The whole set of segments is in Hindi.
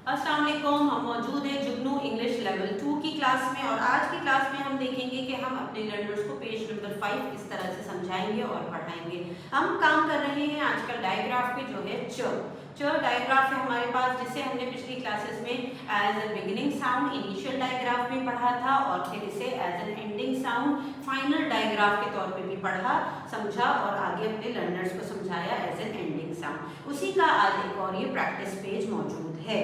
अस्सलाम वालेकुम। हम मौजूद हैं जुगनू इंग्लिश लेवल 2 की क्लास में और आज की क्लास में हम देखेंगे कि हम अपने लर्नर्स को पेज नंबर 5 किस तरह से समझाएंगे और पढ़ाएंगे। हम काम कर रहे हैं आजकल डायग्राफ पे जो है च डायग्राफ है हमारे पास, जिसे हमने पिछली क्लासेस में as a beginning sound initial digraph में पढ़ा था और फिर इसे as an ending sound final digraph के तौर पे भी पढ़ा, समझा और आगे अपने लर्नर्स को समझाया एज एन एंडिंग साउंड। उसी का आज एक और ये प्रैक्टिस पेज मौजूद है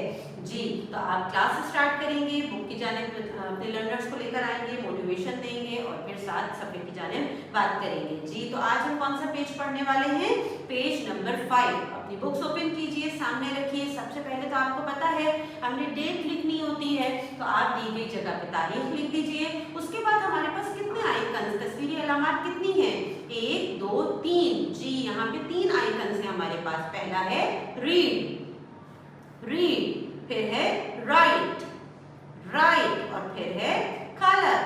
जी। तो आप क्लास स्टार्ट करेंगे, बुक की जानिब अपने लर्नर्स को लेकर आएंगे, मोटिवेशन देंगे और फिर साथ सफे की जानिब बात करेंगे जी। तो आज हम कौन सा पेज पढ़ने वाले हैं? Page number 5। अपनी बुक्स ओपन कीजिए, सामने रखिए। सबसे पहले तो आपको पता है हमने डेट लिखनी होती है, तो आप दी गई जगह पे तारीख लिख दीजिए। उसके बाद हमारे पास कितने आइकन तस्वीरी अलामत कितनी है? 1 2 3 जी। यहाँ पे 3 आइकन है हमारे पास। पहला है रीड, फिर है राइट और फिर है कलर।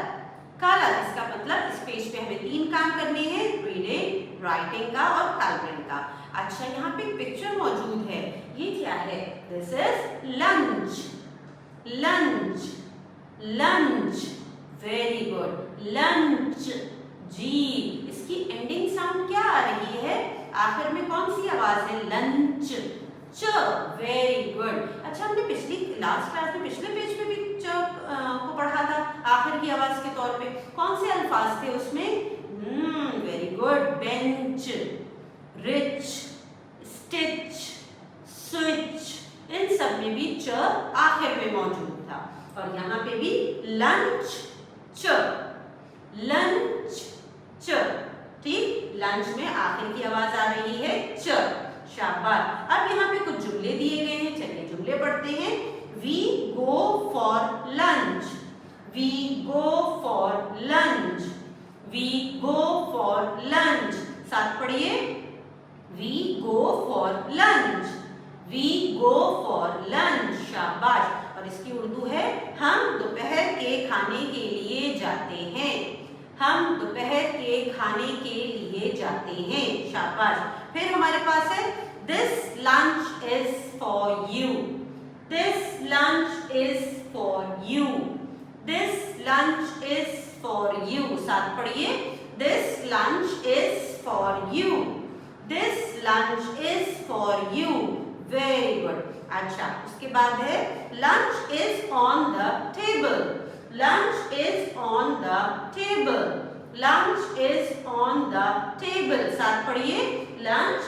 इसका मतलब इस पेज पे हमें 3 काम करने हैं, रीडिंग, राइटिंग का और कलरिंग का। अच्छा, यहाँ पे एक पिक्चर मौजूद है, ये क्या है? This is lunch. Very good, lunch जी। इसकी एंडिंग साउंड क्या आ रही है? आखिर में कौन सी आवाज है? लंच, च। Very good. अच्छा, हमने लास्ट क्लास में पिछले पेज पे भी च को पढ़ा था आखिर की आवाज के तौर पे। कौन से अल्फाज थे उसमें? Very good. Bench, rich, stitch, switch, इन सब में भी च आखिर में मौजूद था। और यहाँ पे भी लंच च, ठीक। लंच में आखिर की आवाज आ रही है च। शाबाश। अब यहाँ पे कुछ जुमले दिए गए हैं, चलिए जुमले पढ़ते हैं। वी गो फॉर लंच, साथ पढ़िए। वी गो फॉर लंच, शाबाश। और इसकी उर्दू है हम दोपहर के खाने के लिए जाते हैं, शाबाश। फिर हमारे पास है this lunch is for you, साथ पढ़िए। This lunch is for you, very good. अच्छा, उसके बाद है lunch is on the table, साथ पढ़िए। Lunch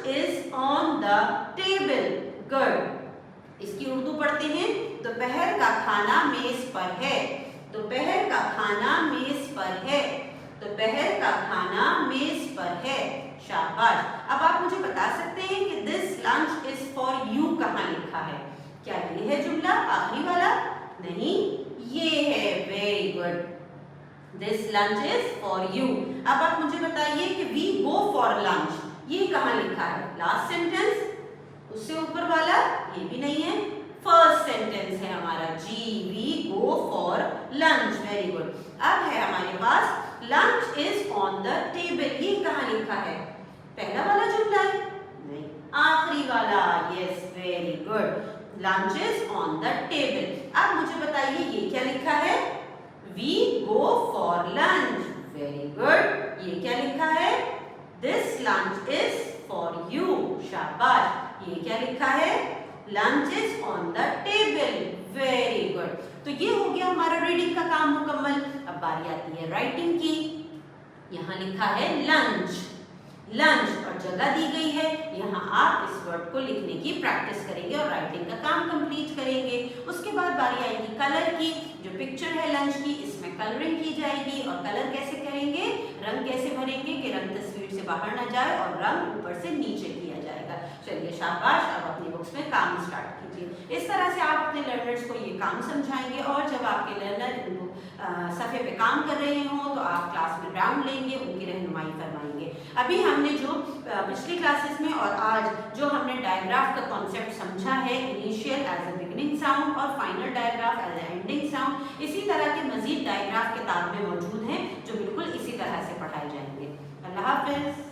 is on the table, good. इसकी उर्दू पढ़ते हैं। दोपहर का खाना मेज पर है, शाबाश। अब आप मुझे बता सकते हैं कि this lunch is for you कहाँ लिखा है? क्या ये है जुमला आखिरी वाला? नहीं, ये है। Very good. This lunch is for you. अब आप मुझे बताइए कि वी गो फॉर लंच, ये कहाँ लिखा है? लास्ट सेंटेंस, उससे ऊपर वाला? ये भी नहीं है। फर्स्ट सेंटेंस है हमारा जी। We go for lunch, very good. अब है हमारे पास lunch is on the table, ये कहाँ लिखा है? पहला वाला जुमला है? नहीं, आखिरी वाला। Yes, very good. Lunch is on the table. अब मुझे बताइए ये क्या लिखा है? We go for lunch, very good. ये क्या लिखा है? This lunch is for you, शाबाश। ये क्या लिखा है? Lunch is on the table, very good. तो ये हो गया हमारा रीडिंग का काम मुकम्मल। अब बारी आती है राइटिंग की। यहाँ लिखा है लंच और जगह दी गई है। यहाँ आप इस वर्ड को लिखने की प्रैक्टिस करेंगे और राइटिंग का काम कंप्लीट करेंगे। उसके बाद बारी आएगी कलर की। जो पिक्चर है लंच की, इसमें कलरिंग की जाएगी। और कलर कैसे करेंगे, रंग कैसे भरेंगे कि रंग तस्वीर से बाहर ना जाए और रंग ऊपर से नीचे किया जाएगा। चलिए शाबाश। अब अपनी बुक्स में काम स्टार्ट कीजिए। इस तरह से आप अपने लर्नर्स को ये काम समझाएंगे और जब आपके लर्नर सफ़े पे काम कर रहे हों तो आप क्लास में राउंड लेंगे, उनकी रहनुमाई फरमाएंगे। अभी हमने जो पिछली क्लासेस में और आज जो हमने डायग्राफ का कॉन्सेप्ट समझा है, initial as a beginning sound और final digraph as an ending sound, इसी तरह के मजीद डायग्राफ किताब में मौजूद हैं जो बिल्कुल इसी तरह से पढ़ाए जाएंगे। अल्लाह हाफिज़।